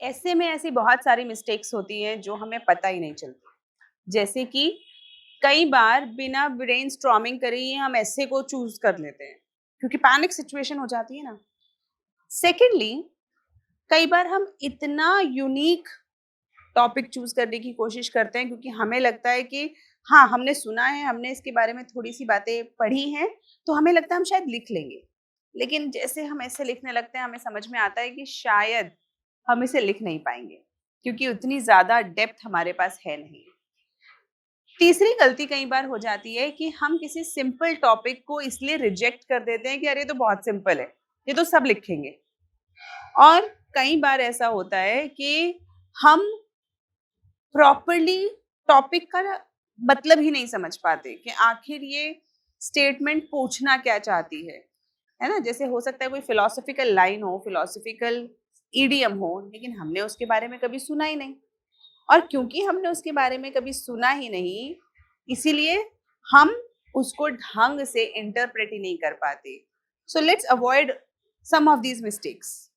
ऐसे में ऐसी बहुत सारी मिस्टेक्स होती हैं जो हमें पता ही नहीं चलती। जैसे कि कई बार बिना ब्रेनस्टॉर्मिंग करे ही हम ऐसे को चूज़ कर लेते हैं, क्योंकि पैनिक सिचुएशन हो जाती है ना। सेकेंडली, कई बार हम इतना यूनिक टॉपिक चूज़ करने की कोशिश करते हैं क्योंकि हमें लगता है कि हाँ, हमने सुना है, हमने इसके बारे में थोड़ी-सी बातें पढ़ी हैं, तो हमें लगता है हम शायद लिख लेंगे। लेकिन जैसे हम ऐसे लिखने लगते हैं, हमें समझ में आता है कि शायद हम इसे लिख नहीं पाएँगे, क्योंकि उतनी ज़्यादा डेप्थ हमारे पास है नहीं। तीसरी गलती कई बार हो जाती है कि हम किसी सिंपल टॉपिक को इसलिए रिजेक्ट कर देते हैं कि अरे ये तो बहुत सिंपल है, ये तो सब लिखेंगे। और कई बार ऐसा होता है कि हम प्रॉपर्ली टॉपिक का मतलब ही नहीं समझ पाते कि आखिर ये स्टेटमेंट पूछना क्या चाहती है ना? जैसे हो सकता है कोई फिलॉसफिकल लाइन हो, फिलॉसफिकल इडियम हो, लेकिन हमने उसके बारे में कभी सुना ही नहीं। और क्योंकि हमने उसके बारे में कभी सुना ही नहीं, इसीलिए हम उसको ढंग से इंटरप्रेट ही नहीं कर पाते। So let's avoid some of these mistakes.